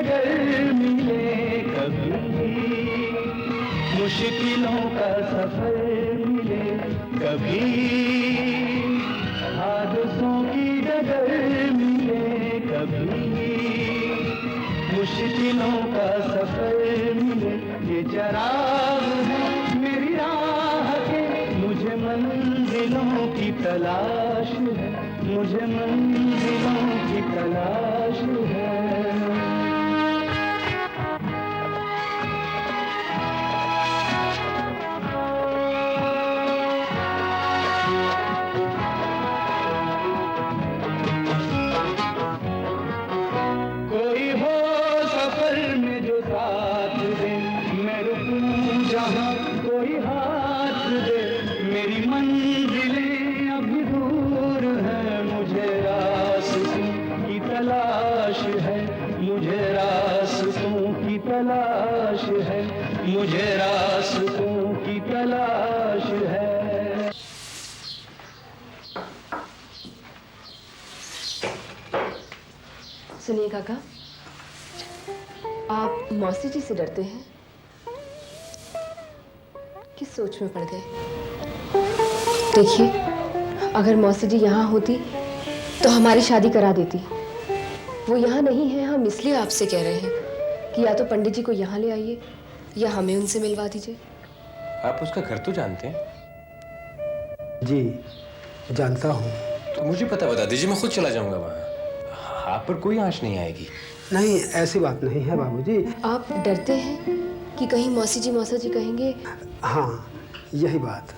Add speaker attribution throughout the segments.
Speaker 1: डगर मिले कभी, मुश्किलों का सफर मिले कभी, हादसों की डगर मिले कभी, मुश्किलों का सफर मिले। ये चराग है मेरी राह के, मुझे मंजिलों की तलाश है, मुझे मंजिलों की तलाश है। कोई हो सफर में जो साथ दे, मैं रुकूं जहां कोई हाथ दे। मेरी मंजिलें अभी दूर हैं, मुझे रास्तों की तलाश है, मुझे रास्तों की तलाश है, मुझे रास्तों की तलाश है।
Speaker 2: सुनिए काका, आप मौसी जी से डरते हैं? किस सोच में पड़ गए? देखिए, अगर मौसी जी यहाँ होती तो हमारी शादी करा देती। वो यहाँ नहीं है, हम इसलिए आपसे कह रहे हैं कि या तो पंडित जी को यहाँ ले आइए या हमें उनसे मिलवा दीजिए।
Speaker 3: आप उसका घर तो जानते हैं?
Speaker 4: जी जानता हूँ।
Speaker 3: तो मुझे पता बता दीजिए, मैं खुद चला जाऊंगा वहाँ। आप पर कोई आंच नहीं आएगी।
Speaker 4: नहीं, ऐसी बात नहीं है बाबूजी।
Speaker 2: आप डरते हैं कि कहीं मौसी जी मौसा जी कहेंगे?
Speaker 4: हाँ, यही बात।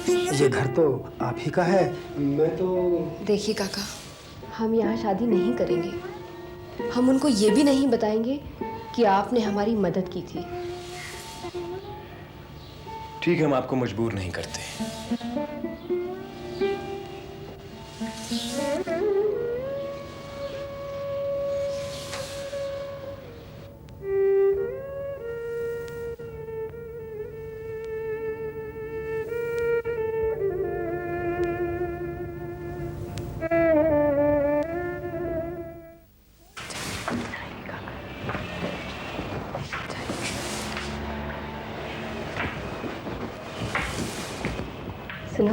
Speaker 4: ये घर तो आप ही का है, मैं तो।
Speaker 2: देखिए काका, हम यहाँ शादी नहीं करेंगे। हम उनको ये भी नहीं बताएंगे कि आपने हमारी मदद की थी।
Speaker 3: ठीक है, हम आपको मजबूर नहीं करते।
Speaker 2: सुनो,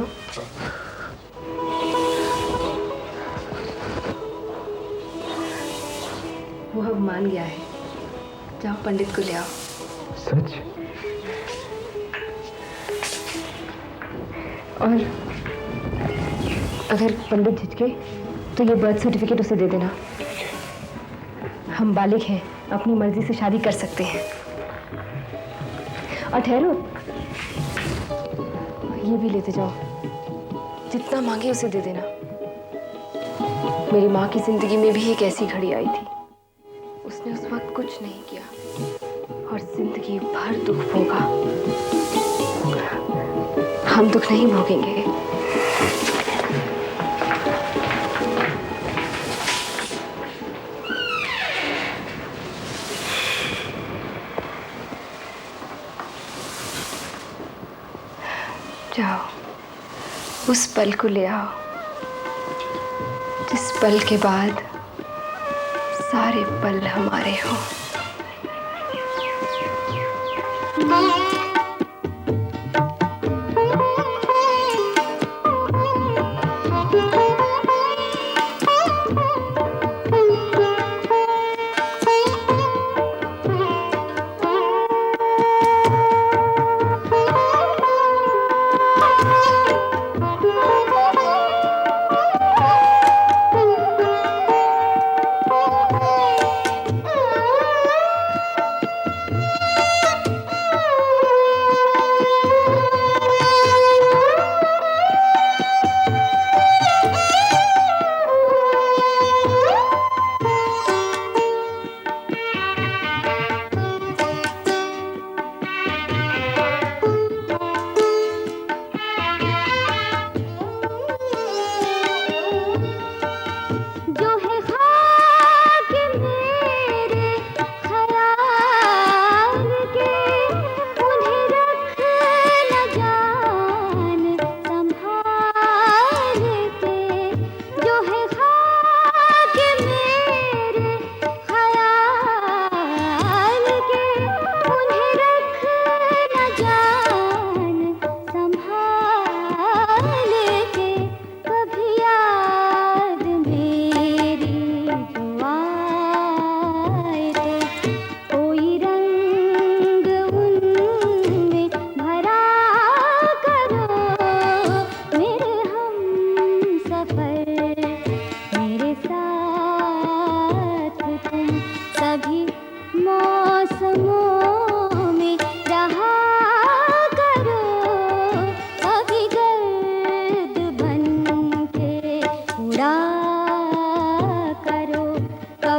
Speaker 2: वो अब मान गया है। जाओ पंडित को ले आओ।
Speaker 3: सच?
Speaker 2: और अगर पंडित झिझके तो ये बर्थ सर्टिफिकेट उसे दे देना। हम बालिग हैं, अपनी मर्जी से शादी कर सकते हैं। और ठहरो, ये भी लेते जाओ, जितना मांगे उसे दे देना। मेरी माँ की जिंदगी में भी एक ऐसी घड़ी आई थी, उसने उस वक्त कुछ नहीं किया और जिंदगी भर दुख भोगा। हम दुख नहीं भोगेंगे। जाओ, उस पल को ले आओ जिस पल के बाद सारे पल हमारे हों।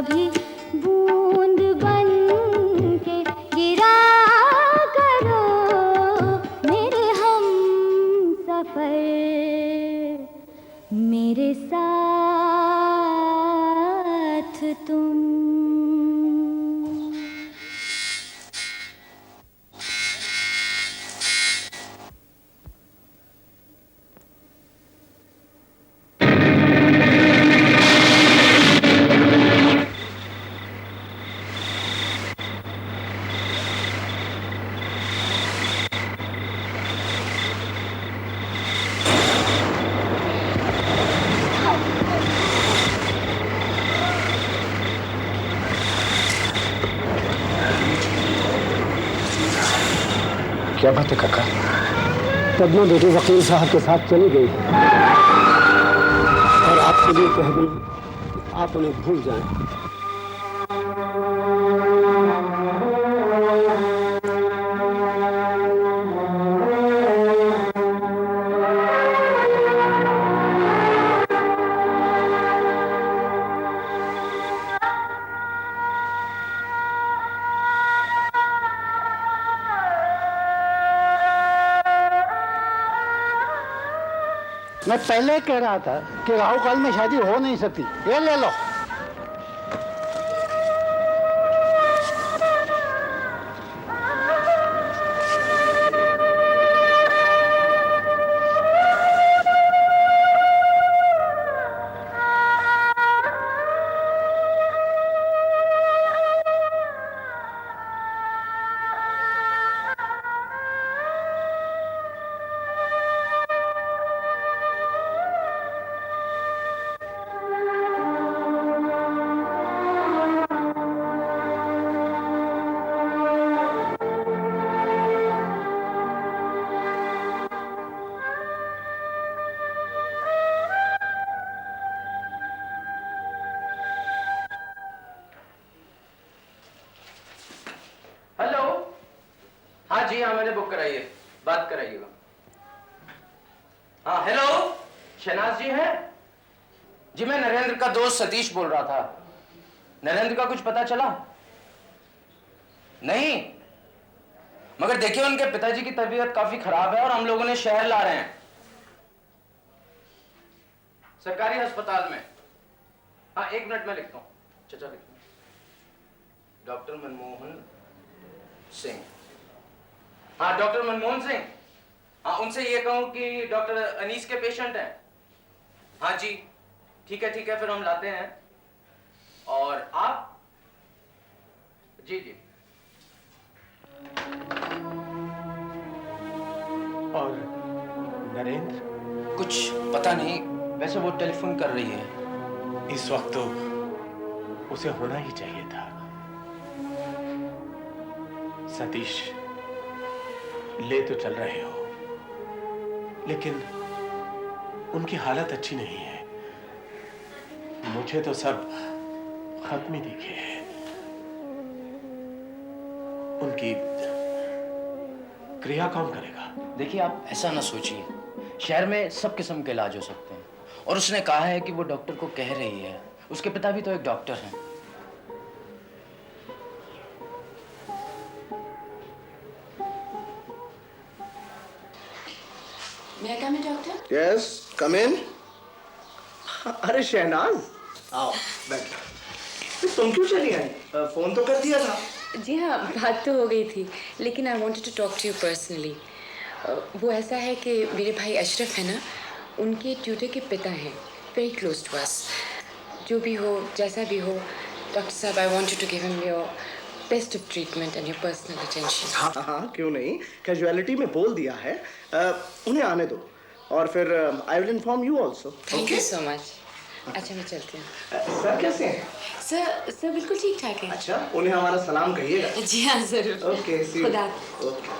Speaker 5: कभी बूंद बन के गिरा करो मेरे हम सफर, मेरे साथ तुम।
Speaker 3: क्या बात है काका?
Speaker 4: पद्मा बेटे वकील साहब के साथ चली गई और आपके लिए कह गई आप उन्हें भूल जाएं। मैं पहले कह रहा था कि राहु काल में शादी हो नहीं सकती। ये ले लो।
Speaker 6: हेलो। हाँ जी, हाँ मैंने बुक कराई है, बात कराइएगा। हाँ हेलो, शहनाज जी हैं? जी मैं नरेंद्र का दोस्त सतीश बोल रहा था। नरेंद्र का कुछ पता चला? नहीं, मगर देखिए उनके पिताजी की तबीयत काफी खराब है और हम लोगों ने शहर ला रहे हैं, सरकारी अस्पताल में। हाँ 1 मिनट में लिखता हूँ, चचा लिखता हूँ। डॉक्टर मनमोहन सिंह। हाँ डॉक्टर मनमोहन सिंह। हाँ उनसे ये कहूं कि डॉक्टर अनीस के पेशेंट हैं। हाँ जी ठीक है, फिर हम लाते हैं। और आप? जी जी।
Speaker 3: और नरेंद्र?
Speaker 6: कुछ पता नहीं, वैसे वो टेलीफोन कर रही है।
Speaker 3: इस वक्त तो उसे होना ही चाहिए था। सतीश, ले तो चल रहे हो, लेकिन उनकी हालत अच्छी नहीं है। मुझे तो सब खत्म ही दिखे हैं। उनकी क्रिया कौन करेगा?
Speaker 6: देखिए आप ऐसा ना सोचिए, शहर में सब किस्म के इलाज हो सकते हैं और उसने कहा है कि वो डॉक्टर को कह रही है। उसके पिता भी तो एक डॉक्टर हैं।
Speaker 2: May I come in, doctor?
Speaker 7: Yes, come in. अरे शहनाज, आओ बैठ। तुम क्यों चली आई? फोन तो कर दिया था।
Speaker 8: जी हाँ, बात तो हो गई थी, लेकिन I wanted to talk to you personally. वो ऐसा है कि मेरे भाई अशरफ है ना, उनके ट्यूटर के पिता हैं, वेरी क्लोज टू अस। जो भी हो, जैसा भी हो, डॉक्टर साहब, I wanted to give him your best of treatment and your personal attention.
Speaker 7: हाँ हाँ क्यों नहीं, कैजुअलिटी में बोल दिया है। उन्हें आने दो और फिर I will inform you also.
Speaker 8: Thank you so much. अच्छा मैं चलती हूँ।
Speaker 7: सर कैसे हैं?
Speaker 8: सर बिल्कुल ठीक ठाक है।
Speaker 7: अच्छा, उन्हें हमारा सलाम कहिएगा।
Speaker 8: जी हाँ जरूर।
Speaker 7: Okay, see you.
Speaker 8: खुदा।
Speaker 7: ओके।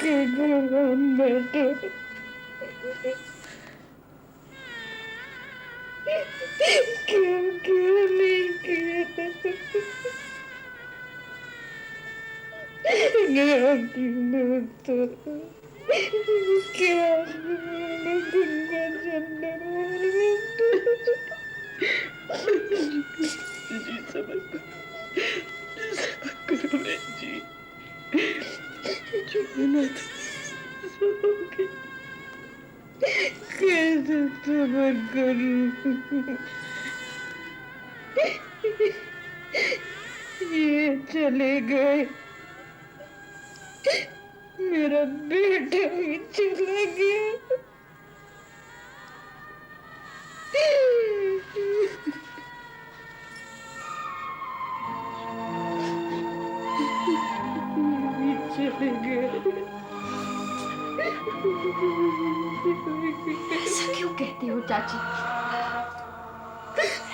Speaker 9: के घर हम बैठे क्यों क्यों नहीं किया तो क्या गंगा जन्नत जी समझ करो बहन जी जन्नत कैसे सबर करूं ये चले गए मेरा बेटा भी चला गया चले गए
Speaker 2: ऐसा क्यों कहती हो चाची?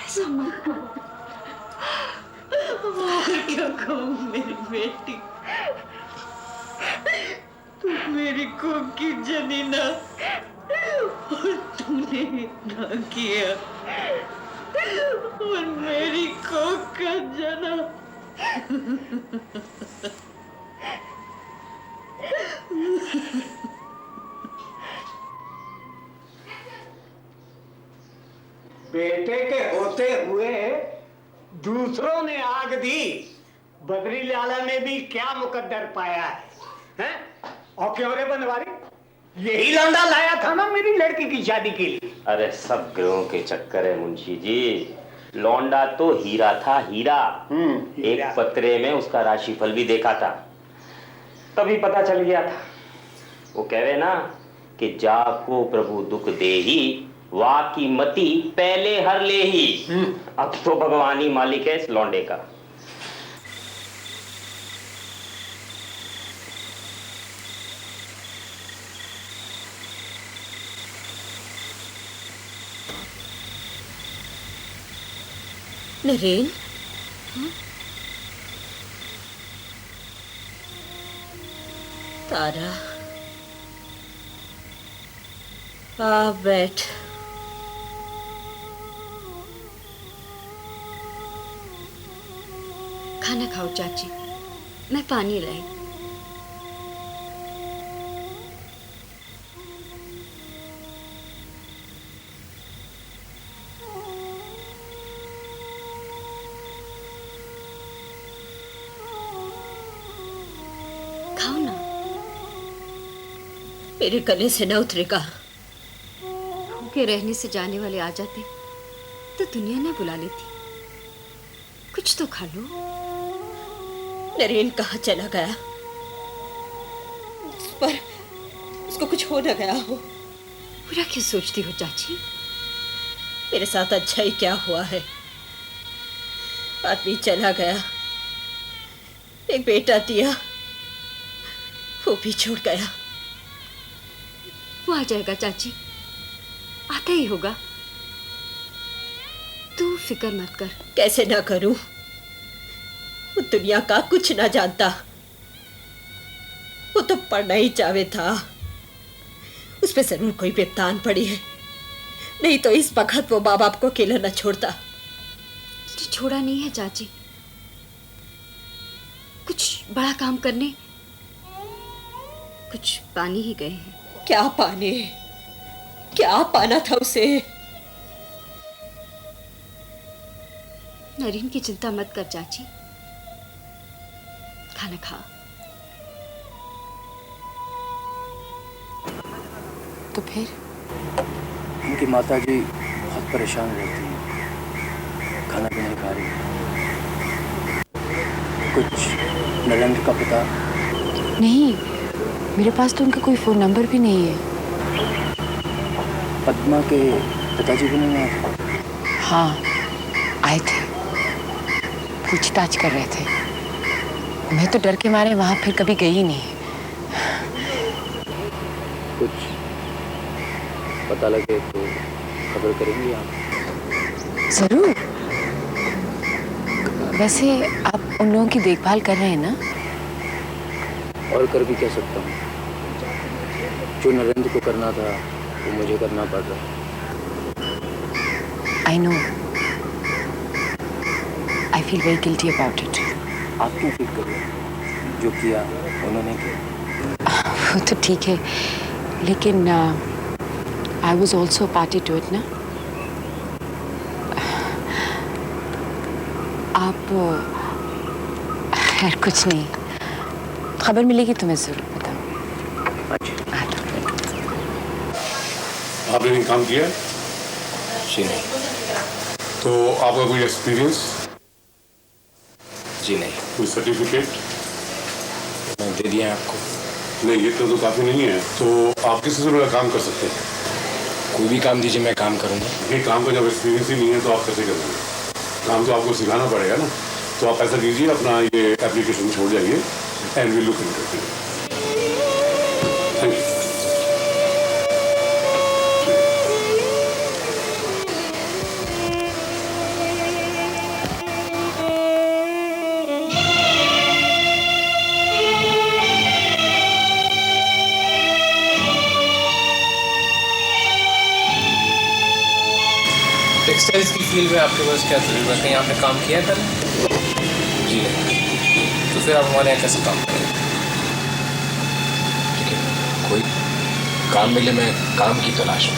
Speaker 2: ऐसा मत कहो।
Speaker 9: और क्या कहूँ मेरी बेटी, तू मेरी कोख की जनीना और तूने इतना किया और मेरी कोख का जना
Speaker 10: बेटे के होते हुए दूसरों ने आग दी, बद्री लाला ने भी क्या मुकद्दर पाया है? और क्यों रे बनवारी, यही लौंडा लाया था ना मेरी लड़की की शादी के लिए।
Speaker 11: अरे सब ग्रहों के चक्कर है मुंशी जी, लौंडा तो हीरा था, हीरा। एक पत्रे में उसका राशिफल भी देखा था, तभी पता चल गया था। वो कह रहे ना कि जाको प्रभु दुख देही, वा की मति पहले हर ले ही। अब तो भगवान ही मालिक है इस लौंडे का।
Speaker 8: नरेन, तारा आ बैठ।
Speaker 2: खाना खाओ चाची, मैं पानी लाई। खाओ ना।
Speaker 8: मेरे गले से न उतरेगा।
Speaker 2: भूखे रहने से जाने वाले आ जाते तो दुनिया न बुला लेती। कुछ तो खा लो।
Speaker 8: नरेन कहाँ चला गया? उस पर उसको कुछ हो न गया हो।
Speaker 2: बुरा क्यों सोचती हो चाची?
Speaker 8: मेरे साथ अच्छा ही क्या हुआ है? आदमी चला गया, एक बेटा दिया, वो भी छोड़ गया।
Speaker 2: वो आ जाएगा चाची, आता ही होगा। तू फिक्र मत कर।
Speaker 8: कैसे ना करूं? वो दुनिया का कुछ ना जानता। वो तो पढ़ना ही चाहे था। उस पे जरूर कोई विपदान पड़ी है, नहीं तो इस वक्त वो माँ बाप को अकेला न छोड़ता।
Speaker 2: उसने छोड़ा नहीं है चाची, कुछ बड़ा काम करने कुछ पानी ही गए हैं।
Speaker 8: क्या पाने? क्या पाना था उसे?
Speaker 2: नरीन की चिंता मत कर चाची, खाना खा।
Speaker 8: तो फिर?
Speaker 4: उनकी माता जी बहुत परेशान रहती हैं, खाना भी नहीं खा रही। कुछ नरेंद्र का पता?
Speaker 8: नहीं, मेरे पास तो उनका कोई फोन नंबर भी नहीं है।
Speaker 4: पद्मा के पिताजी भी नहीं आए थे?
Speaker 8: हाँ, आए थे, पूछताछ कर रहे थे। मैं तो डर के मारे वहां फिर कभी गई नहीं।
Speaker 4: कुछ पता लगे तो खबर करेंगे आप?
Speaker 8: जरूर। वैसे आप उन लोगों की देखभाल कर रहे हैं ना?
Speaker 6: और कर भी क्या सकता हूँ, जो नरेंद्र को करना था वो मुझे करना पड़ रहा है।
Speaker 8: I know. I feel very guilty about it.
Speaker 6: आप क्यों फील कर रहे हो? जो किया उन्होंने किया।
Speaker 8: वो तो ठीक है, लेकिन I was also a party to it ना? आप खैर कुछ नहीं, खबर मिलेगी तो मैं जरूर बताऊँ।
Speaker 12: आपने नहीं काम किया?
Speaker 3: जी नहीं।
Speaker 12: तो आपका कोई एक्सपीरियंस?
Speaker 3: जी नहीं।
Speaker 12: कोई सर्टिफिकेट?
Speaker 3: मैं दे दिया आपको।
Speaker 12: नहीं, ये तो काफ़ी नहीं है। तो आप किस तरह का काम कर सकते हैं?
Speaker 3: कोई भी काम दीजिए, मैं काम करूँगा।
Speaker 12: ये काम का जब एक्सपीरियंस ही नहीं है तो आप कैसे करेंगे? काम तो आपको सिखाना पड़ेगा ना। तो आप ऐसा कीजिए, अपना ये एप्लीकेशन छोड़ जाइए and we look into it. Thank you.
Speaker 3: Textiles की फील्ड में आपके पास क्या तजुर्बा है? कहीं आपने काम किया है? जी नहीं। तो फिर आप हमारे यहाँ कैसे काम करेंगे? देखिए, कोई काम मिले, मैं काम की तलाश में।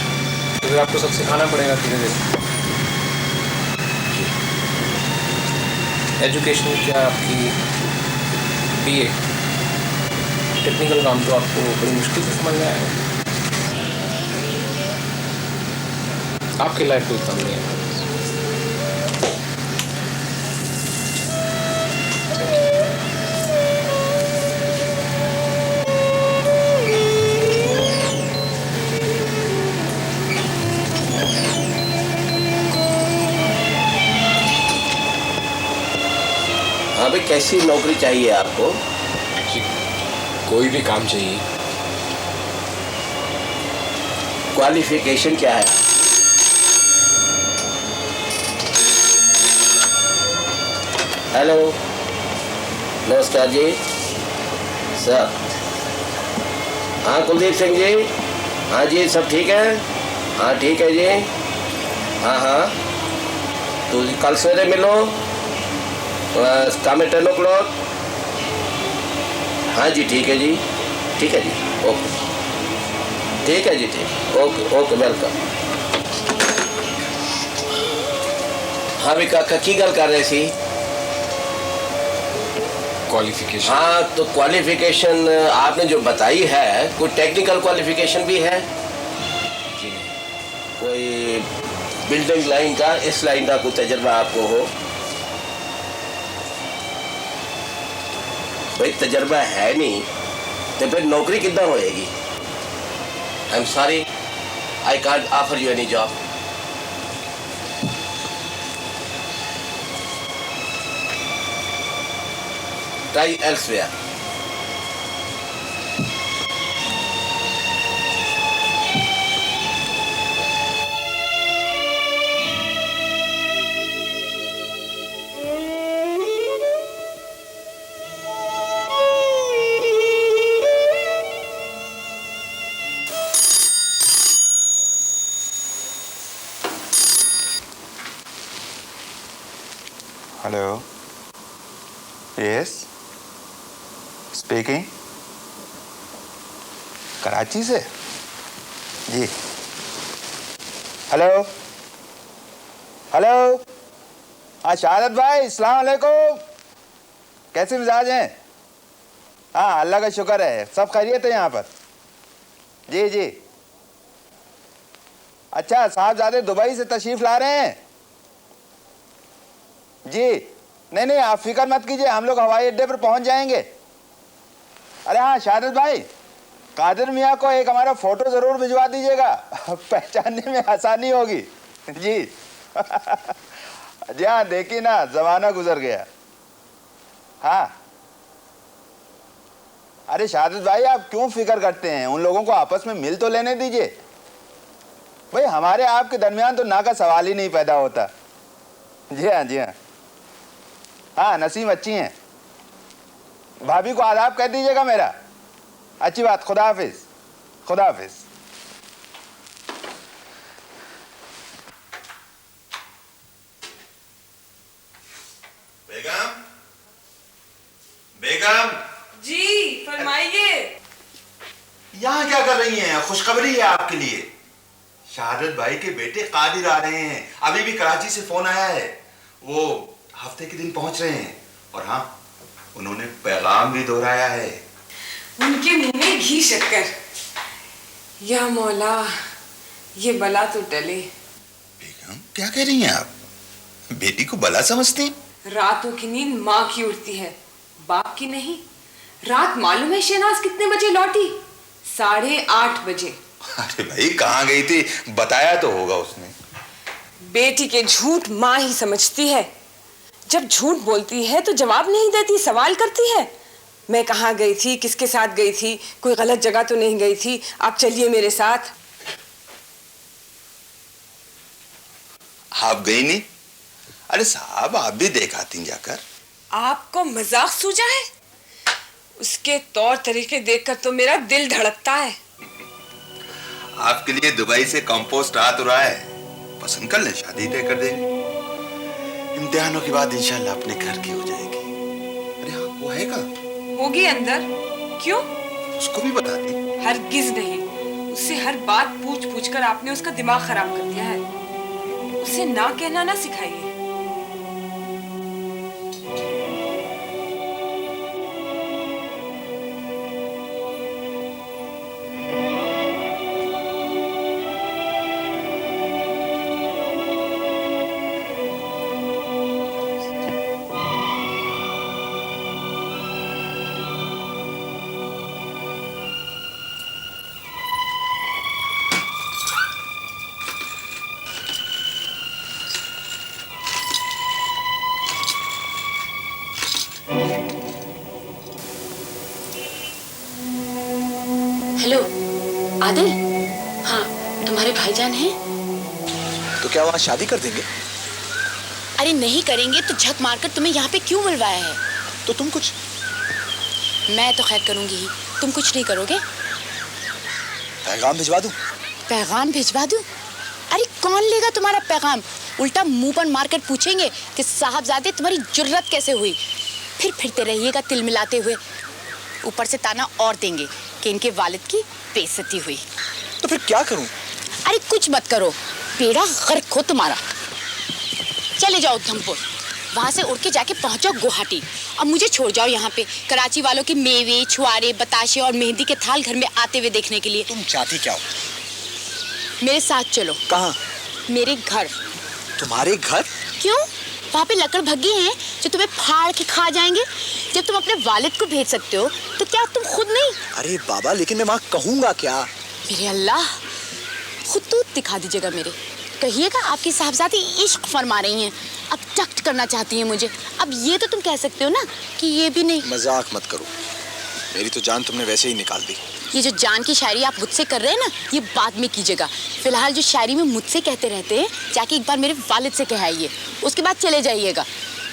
Speaker 3: तो फिर आपको सब सिखाना पड़ेगा धीरे धीरे। एजुकेशन क्या आपकी BA? टेक्निकल काम तो आपको बड़ी मुश्किल से समझ में आएगा। आपके लायक कोई काम नहीं है।
Speaker 13: हाँ भाई, कैसी नौकरी चाहिए आपको?
Speaker 3: कोई भी काम चाहिए।
Speaker 13: क्वालिफिकेशन क्या है? हेलो, नमस्कार जी सर। हाँ कुलदीप सिंह जी, हाँ जी सब ठीक है? हाँ ठीक है जी। हाँ हाँ, तो कल सवेरे मिलो, काम 10 o'clock। हाँ जी ठीक है जी, ठीक है जी, ओके ठीक है जी, ठीक, ओके ओके, वेलकम। हाँ भी काका की गल कर रहे सी?
Speaker 3: क्वालिफिकेशन?
Speaker 13: हाँ, तो क्वालिफिकेशन आपने जो बताई है, कोई टेक्निकल क्वालिफिकेशन भी है?
Speaker 3: जी नहीं।
Speaker 13: कोई बिल्डिंग लाइन का, इस लाइन का कोई तजर्बा आपको हो? भाई तजर्बा है नहीं तो फिर नौकरी कितना होएगी? I am sorry, I can't offer you any job. Try elsewhere.
Speaker 14: Hello, yes speaking. Karachi से जी। हेलो हेलो, हाँ शहादत भाई, अस्सलाम वालेकुम। कैसे मिजाज हैं? हाँ अल्लाह का शुक्र है, सब खैरियत है यहाँ पर। जी जी। अच्छा, साहबजादे दुबई से तशरीफ ला रहे हैं? जी नहीं नहीं, आप फिक्र मत कीजिए, हम लोग हवाई अड्डे पर पहुंच जाएंगे। अरे हाँ शहादत भाई, कादिर मियाँ को एक हमारा फोटो जरूर भिजवा दीजिएगा, पहचानने में आसानी होगी। जी जी हाँ, देखिए ना, जमाना गुजर गया। हाँ अरे शहादत भाई, आप क्यों फिक्र करते हैं? उन लोगों को आपस में मिल तो लेने दीजिए भाई, हमारे आपके दरमियान तो ना का सवाल ही नहीं पैदा होता। जी हाँ जी हाँ। हाँ नसीम अच्छी हैं। भाभी को आदाब कह दीजिएगा मेरा। अच्छी बात, खुदा हाफिज। खुदा हाफिज।
Speaker 15: बेगम, बेगम।
Speaker 16: जी फरमाइए।
Speaker 15: यहाँ क्या कर रही हैं? खुशखबरी है आपके लिए। शहादत भाई के बेटे कादिर आ रहे हैं। अभी भी कराची से फोन आया है। वो हफ्ते के दिन पहुंच रहे हैं। और हाँ, उन्होंने पैगाम भी दोहराया है।
Speaker 16: उनके मुंह में घी शक्कर। या मौला, ये बला तो टले।
Speaker 15: बेगम क्या कह रही हैं आप? बेटी को बला समझती हैं?
Speaker 16: रातों की नींद माँ की उड़ती है, बाप की नहीं। रात मालूम है शहनाज कितने बजे लौटी? 8:30 बजे।
Speaker 15: अरे भाई कहाँ गई थी? बताया तो होगा उसने।
Speaker 16: बेटी के झूठ माँ ही समझती है। जब झूठ बोलती है तो जवाब नहीं देती, सवाल करती है। मैं कहाँ गई थी, किसके साथ गई थी, कोई गलत जगह तो नहीं गई थी, आप चलिए मेरे साथ।
Speaker 15: आप गई नहीं? अरे साहब आप भी देखाती जाकर।
Speaker 16: आपको मजाक सूझा है? उसके तौर तरीके देखकर तो मेरा दिल धड़कता है।
Speaker 15: आपके लिए दुबई से कंपोस्ट आ तो रहा है, पसंद कर ले, शादी तय कर देंगे। इम्तिहानों के बाद इंशाल्लाह अपने घर की हो जाएगी। अरे हाँ, वो है कहाँ?
Speaker 16: होगी अंदर। क्यों?
Speaker 15: उसको भी बता दी।
Speaker 16: हरगिज नहीं। उससे हर बात पूछ पूछ कर आपने उसका दिमाग खराब कर दिया है। उसे ना कहना ना सिखाइए।
Speaker 8: हेलो आदिल। हाँ तुम्हारे भाईजान हैं?
Speaker 17: तो क्या वहाँ शादी कर देंगे?
Speaker 8: अरे नहीं करेंगे तो झक मारकर तुम्हें यहाँ पे क्यों बुलवाया है?
Speaker 17: तो तुम कुछ?
Speaker 8: मैं तो खैर करूंगी ही, तुम कुछ नहीं करोगे?
Speaker 17: पैगाम भिजवा दूं?
Speaker 8: पैगाम भिजवा दूं? अरे कौन लेगा तुम्हारा पैगाम? उल्टा मुंह पर मारकर पूछेंगे कि साहबजादे तुम्हारी जुर्रत कैसे हुई। फिर फिरते रहिएगा तिल मिलाते हुए। ऊपर से ताना और देंगे कि इनके वालिद की बेइज्जती हुई।
Speaker 17: तो फिर क्या करूं?
Speaker 8: अरे कुछ मत करो, बेड़ा गर्क हो तुम्हारा। चले जाओ उधमपुर, वहां से उड़ के जाके पहुंचो गुवाहाटी। अब मुझे छोड़ जाओ यहाँ पे कराची वालों के मेवे, छुआरे, बताशे और मेहंदी के थाल घर में आते हुए देखने के लिए।
Speaker 17: तुम चाहती क्या हो?
Speaker 8: मेरे साथ चलो।
Speaker 17: कहाँ?
Speaker 8: मेरे घर।
Speaker 17: तुम्हारे घर?
Speaker 8: क्यों? वहाँ पे लकड़ भग्गे हैं जो तुम्हें फाड़ के खा जाएंगे। जब तुम अपने वालिद को भेज सकते हो तो क्या तुम खुद नहीं?
Speaker 17: अरे बाबा, लेकिन मैं वहाँ कहूँगा क्या?
Speaker 8: मेरे अल्लाह, खुतूत दिखा दीजिएगा मेरे। कहिएगा आपकी साहबजादी इश्क फरमा रही हैं, अब टक्ट करना चाहती हैं मुझे। अब ये तो तुम कह सकते हो ना कि ये भी नहीं।
Speaker 17: मजाक मत करो, मेरी तो जान तुमने वैसे ही निकाल दी।
Speaker 8: ये जो जान की शायरी आप मुझसे कर रहे हैं ना, ये बाद में कीजिएगा। फिलहाल जो शायरी में मुझसे कहते रहते हैं, जाके एक बार मेरे वालिद से कहाइए, उसके बाद चले जाइएगा।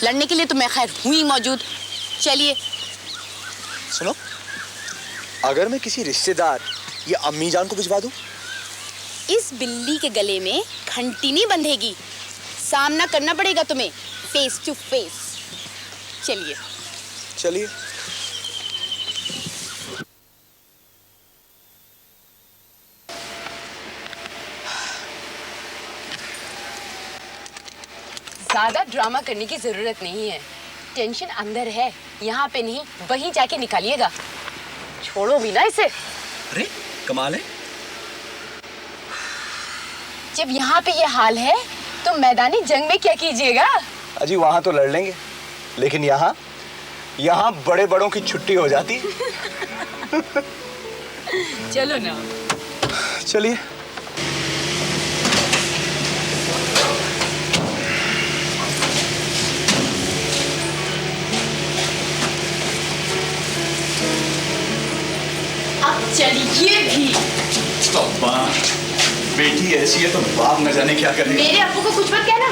Speaker 8: लड़ने के लिए तो मैं खैर हुई मौजूद। चलिए।
Speaker 17: सुनो, अगर मैं किसी रिश्तेदार या अम्मी जान को भिजवा दूं?
Speaker 8: इस बिल्ली के गले में घंटी नहीं बंधेगी, सामना करना पड़ेगा तुम्हें फेस टू फेस। चलिए।
Speaker 17: चलिए।
Speaker 8: ज्यादा ड्रामा करने की जरूरत नहीं है। टेंशन अंदर है, यहाँ पे नहीं, वहीं जाके निकालिएगा। छोड़ो भी ना इसे।
Speaker 17: अरे कमाल है।
Speaker 8: जब यहाँ पे ये हाल है तो मैदानी जंग में क्या कीजिएगा?
Speaker 17: अजी वहाँ तो लड़ लेंगे, लेकिन यहाँ बड़े बड़ों की छुट्टी हो जाती।
Speaker 8: चलो ना।
Speaker 17: चलिए।
Speaker 8: अब चलिए भी।
Speaker 17: तो बेटी ऐसी है तो बाप न जाने क्या करेगा।
Speaker 8: मेरे अब्बू को कुछ मत कहना।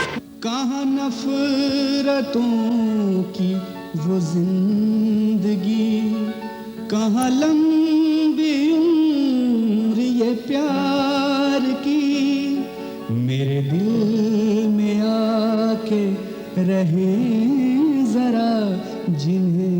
Speaker 1: कहाँ नफरतों की वो जिंदगी, कहाँ लंबी उम्र ये प्यार की। मेरे दिल में आके रहे जरा जिन्हें